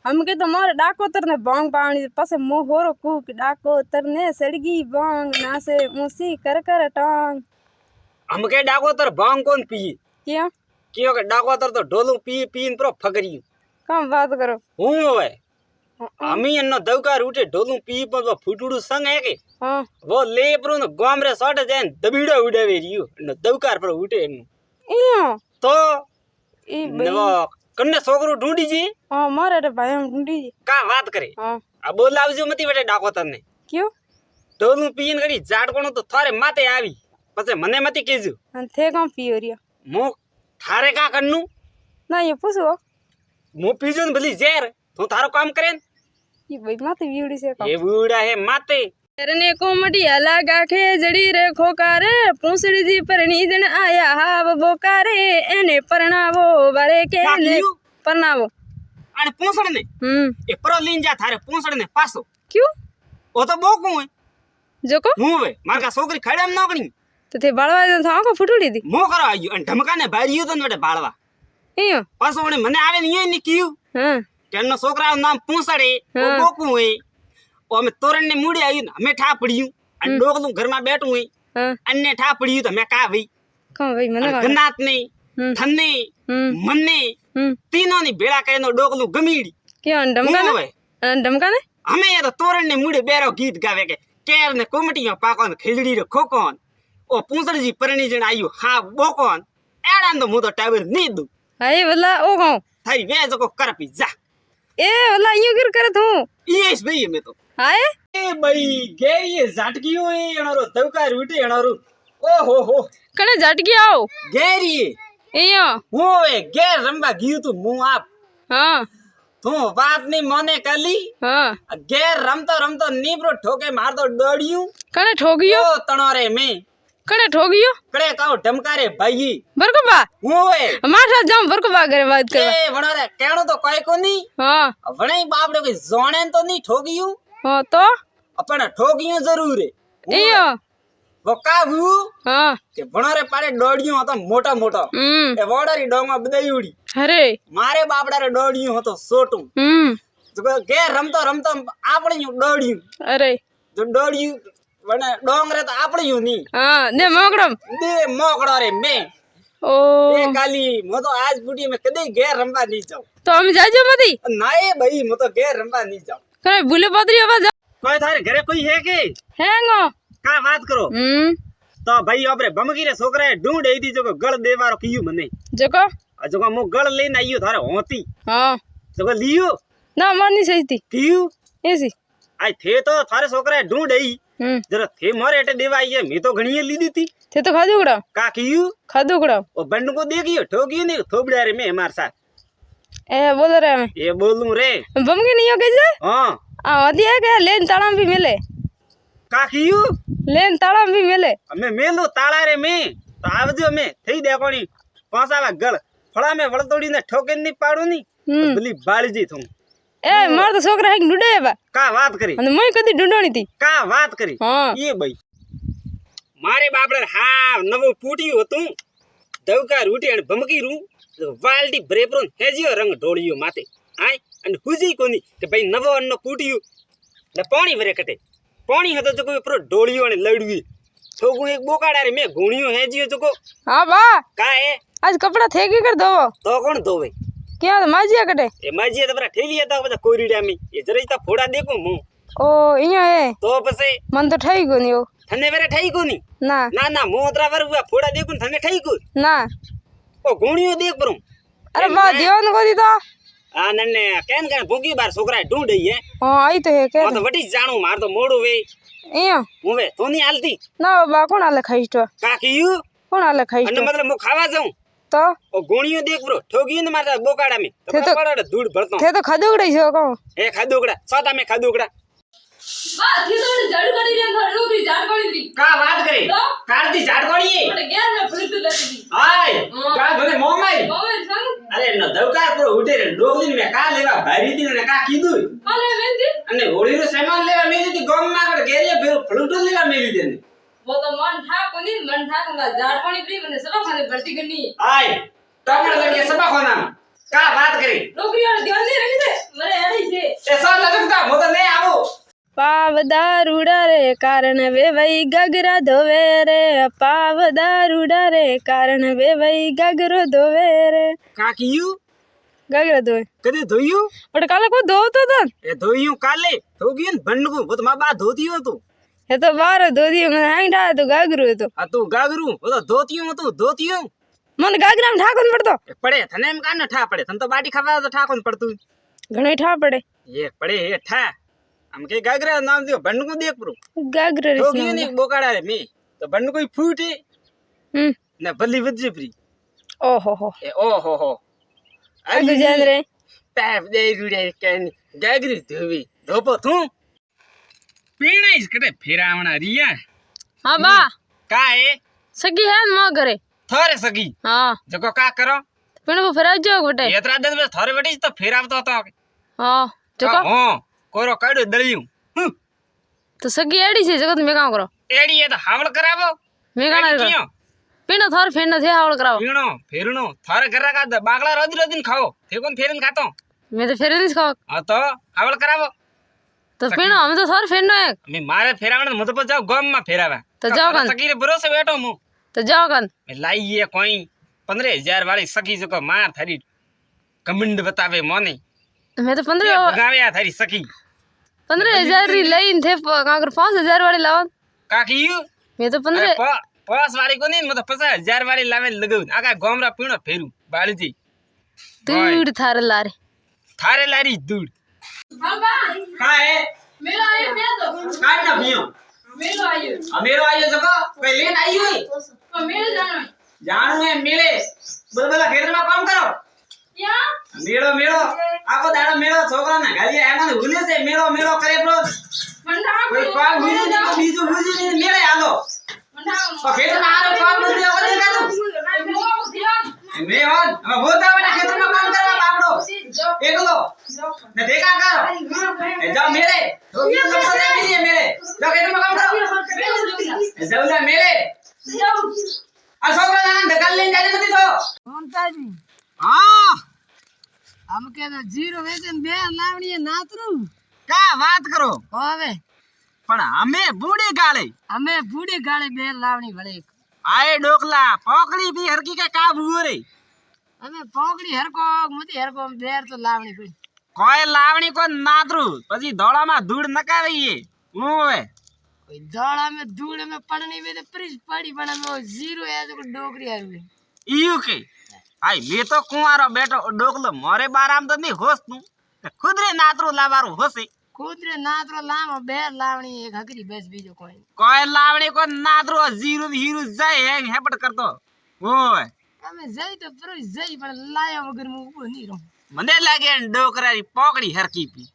हम के तो मारे डाकोतर ने बांग पानी पासे मोहोरो कूक डाकोतर ने सड़गी बांग नासे मुसी कर टांग हम के डाकोतर बांग कौन पी क्या क्यों के डाकोतर तो ढोलू पी पीन प्रो फगरी कम बात करो हूं होवे हमी अन्नो दवका रूटे ढोलू पी पर फुटुडू संग है के हां वो ले प्रो न गोमरे सोटे जान दबीड़ा उड़ावे रियो न दवकार पर उठे इयो तो ई नवा कन्ने छोकरो ढूंढी जी हां मारे रे भाई हम ढूंढी का बात करे हां अब बोलावजो मती बेटे डाकोतर ने क्यों ढोलू पीन घड़ी जाट कोणो तो थारे माते आवी पछे मने मती केजू थे कम पियो रिया मो थारे का करनू ना ये पूछो मो पीजो न भली जेर तू थारो काम करेन ये भाई माथे वीड़ी से ये बूढ़ा है माते करने को मटिया लगा के जड़ी रे खोकारे पूंछड़ी जी परनी जन आया हाव बोकारे एने परणावो बारे के ने परणावो अने पूंछड़ ने ए pro लीन जा थारे पूंछड़ ने पासो क्यों ओ तो बोकू है जोको हूं वे मार का छोकरी खड़े में नोकनी तो थे बाळवा जन था को फुटुड़ी दी मो करो आयो अन धमका ने भारियो तो बेटे बाळवा इयो पासो ने मने आवे नहीं नि कियो हां तेनो छोकरा नाम पूंछड़े ओ बोकू है ओ में तोरण ने मुड़ी आयो हमें ठा पड़ियो अन डोगलू घर में बैठू है हां अन्ने ठा पड़ियो तो मैं का भाई कम भाई मने गन्नात ने थन्ने मन्ने तीनों ने भेड़ा करे डोगलू गमीड़ी क्यों डमका ने हमें ये तो तोरण ने मुड़े बेरो गीत गावे के केर ने कोमटिया पाकोन खिजड़ी रे खोकोन ओ पूंछड़ जी परणी जन आयु हां बोकोन एडान तो मु तो टावर नी दू हाय वला ओ गांव थारी वे जो को कर पी जा ए वला यूं कर करत हूं यस भई में तो हाय ए भाई गे ये झटकियो ए एणरो दवका रूटे एणरो ओ हो कने झटकी आओ गेरी इयो वो ए गे रंबा गियो तू मु आप हां तू बात नहीं मने कली हां गे रमतो नीब्रो ठोके मार दो डोड़ियो कने ठोगियो ओ तणोरे में कने ठोगियो कड़े काओ ढमकारे भाई बरकबा ओए माठा जाम बरकबा करे बात कर ए वणरे केणो तो कोई कोनी हां वणे बापड़े के जोणे तो नहीं ठोगियो हां तो अपन ठोगियो जरूर है इयो वो काबू हां के वणरे पाड़े डोड़ियो तो मोटा मोटा ए वोडरी डोंगा बदई उड़ी अरे मारे बापड़ा रे डोड़ियो तो सोटू जो के रमतो आपणी डोड़ियो अरे जो डोड़ियो वने डोंगरे तो आपणी नी हां ने मोकड़म दे मोकड़ो रे मैं ओ ए काली मो तो आज बुटी में कदे घेर रंबा नहीं जाऊ तो हम जाजो मती नाए भाई मो तो घेर रंबा नहीं जाऊ कने भूले पादरी आवाज कोई थारे घरे कोई है के हैंगो का बात करो तो भाई आपरे बमगी रे छोकरा ढूंढ दी जो गळ देवारो कियो मने जको जो मो गळ लेन आइयो थारे होती हां जो लियो ना मारनी सही थी कियो ऐसी आई थे तो थारे छोकरा ढूंढ आई जरा थे मोरे एटे देवा आई मैं तो घणी ली दी थी थे तो खादू गड़ा का कियो खादू गड़ा ओ बंड को देखियो ठोकियो नहीं थोबड़ा रे में हमार साथ ए बोल रहे मैं ये बोलूं रे बम के नहीं हो कैसे हां आ दिया के लेन ताड़म भी मिले का कियो लेन ताड़म भी मिले हमें मेलो ताड़ा रे में तो आवजो में थई देखोनी पासावा गळ फळा में वळतोड़ी ने ठोके नहीं पाडू नी तो भली बाળી जी थू ए मार तो छोकरा है ढूंढे बा का बात करी અને मैं कदी ढूंढणी थी का बात करी हां ये भाई मारे बापड़े हा नवो पूटियो हतु दवका रूटी अन बमकी रू वालटी ब्रेपरोन हेजियो रंग ढोलियो माते आय अन हुजी कोनी के भाई नवो अन्न पूटियो ने पानी भरे कटे पानी हतो जको प्रो ढोलियो ने लड़वी ठोगु एक बोकाड़ा रे में घुणियो हेजियो जको हां बा का है आज कपड़ा थे की कर दो तो कौन धोवे क्या तो माजिया कटे ए माजिया तो बरा ठेलिया तो बजा कोरीडा में ये जरा ता फोड़ा देखो मु ओ इया है तो पसे मन तो ठई कोनी ओ थने बेरे ठई कोनी ना ना ना मोदरा वर हुआ फोड़ा देखो थने ठई को ना ओ घुणियो देख बरो अरे बा दियोन को दी तो आ नन्ने केन केन भोगी बार छोकरा ढूंढ रही है हां आई तो है के तो वटी जाणू मार तो मोड़ो वे इया हुवे तो नहीं आलती ना बा कोण आले खाइतो का कियो कोण आले खाइतो अने मतलब मु खावा जाऊं तो ओ गोणियो देख ब्रो ठोगी ने मारता बोकाड़ा में तो बड़ा धूड़ भरतो थे तो खादुगड़े छो को ए खादुगड़ा सादा में खादुगड़ा बा थी तो झाड़ करी रे घर लोग झाड़ करी री का बात करे कारती झाड़ कोड़ी बड़े गैर में फुलटू लेती थी आय का धने मोमाई मोबाइल संग अरे न दवका पर उठे रे डोगली में का लेवा भारी थी ने का कीधु काले वेंती अने होड़ी रो सामान लेवा मेली थी गम ना कर गेरिया फिर फुलटू लेवा मेली देने वो तो मन था कोनी मन था का झाड़ पानी पी मैंने सब खाने भर्ती करनी आय टमाटर लगे सब खाना का बात करे नौकरी वाले ध्यान नहीं रखते मेरे यार પાવ દારૂડા રે કારણ વેવાઈ ગાગરા ધોવે રે પાવ દારૂડા રે કારણ વેવાઈ ગાગરો ધોવે રે કાકીયું ગાગરા ધોવે કદી ધોયું પણ કાલે કોઈ ધોવતો હતો ને એ ધોયું કાલે ધોગયું ને ભંડકું તો મારા બા ધોતિયું હતું એ તો બાર ધોતી મને હાંડા હતું ગાગરું હતું આ તું ગાગરું તો ધોતિયું હતું ધોતિયું મને ગાગરામાં ઠાકો ન પડતો એ પડે તને એમ કાને ઠા પડે તને તો બાટી ખાવા તો ઠાકો ને પડતું ઘણો ઠા પડે એ પડે એ ઠા આમ કે ગાગરા નામ દયો ભંડકું દેખ પ્રો ગાગરા ધોગયું ને બોકાડા રે મે તો ભંડકું ફૂટે ને ભલી વજે પ્રી ઓહો હો એ ઓહો હો આગળ જાન રે પેપ દે રૂડે કે ગાગરી ધોવી ધોપો તું પીણાઈસ કરે ફેરાવણા રિયા હા બા કા એ સગી હે ન ઘરે થોરે સગી હા જકો કા કરો પણ ફરાવજો ગોટે એતરા દન બસ થોરે વટી તો ફેરાવતો હતો હા જકો હો કોરો કાડ્યો દળિયું તો સગી એડી છે જગત મે કામ કરો એડી એ તો હાવળ કરાવો મે કામ કરો પીણો થોર ફેરનો થે હાવળ કરાવો પીણો ફેરણો થોરે ઘરા કા બાગલા રોજ રોજ ખાઓ તે કોણ ફેરીને ખાતો મે તો ફેરે નહીં ખાવ હા તો હાવળ કરાવો તો પીણો અમે તો થોર ફેરનો એક મે મારે ફેરાવણ મત પર જાવ ગામ માં ફેરાવા તો જાઓ કાન સગીરે ભરોસે બેઠો હું તો જાઓ કાન મે લાઈએ કોઈ 15000 વાળી સખી જકો માર થારી કમંડ બતાવે મોને મેં તો 15 ભગાવ્યા થારી સખી 15000 રી લઈને થે કાંકર 5000 વાળી લાવો કાકી મેં તો 15 પાસ વાળી કોની મત 50000 વાળી લાવે લગાવ આકા ગોમરા પીણો ફેરું બાળજી દૂડ થાર લારે થારે લારી દૂડ બાબા કા એ મેલો આયો મે તો કાઈ ના ભીયો મેલો આયો અમેરો આયો જકો કોઈ લેન આઈ હોય તો મેલો જાણું એ મેલે બોલ ખેતરમાં કામ કરો યા મેળો મેળો આખો દાડો મેળો છોકરાના ગાલી એમાં હુલે છે મેળો મેળો કરે બ્રો મંડા કોઈ કામ હુજે નહીં તો બીજું હુજે નહીં મેળે હાલો તો ખેતરમાં આરો કામ નથી આવતું કાતું મે હોન હવે બોતાવાના ખેતરમાં કામ કરવા બાપડો એકલો ને દેખા કરો એ જાઓ મેળે તો બીજો લોકો દે બીજે મેળે તો ખેતરમાં કામ કરો એ જાઉલા મેળે આ છોકરા નાના ધકાલ લઈને જાય નથી તો મમતાજી હા આમ કે તો જીરો વેચે બે લાવણીએ નાતરું કા વાત કરો હવે પણ અમે બુડી ગાળે અમે બુડી ગાળે બે લાવણી વળે આય ડોકલા પોકડી બી હરકી કે કા ભૂરે અમે પોકડી હરકો મતી હરકો બેર તો લાવણી પડી કોઈ લાવણી કો નાતરું પછી ધોળામાં ધૂળ નકાવીએ હું હવે કોઈ દોડા મે ધૂળ મે પડની વે તો પ્રીજ પડી પણ અમે જીરો એ તો ડોકરી આવી ઈયુ કે આય મે તો કુંવારો બેઠો ડોકલો મોરે બારામ તો નહીં હોસ તું ખુદરે નાતરું લાવારું હોસે કુદરે નાતરો લાવો બે લાવણી એક હકરી બેસ બીજો કોઈ લાવણી કો નાતરું જીરું હીરુ જાય હેંગ હેપટ કરતો ઓય અમે જઈ તો પ્રીજ જઈ પણ લાયા વગર હું ઉભો નહીં રહું મને લાગે ડોકરાની પોકડી હરકી પી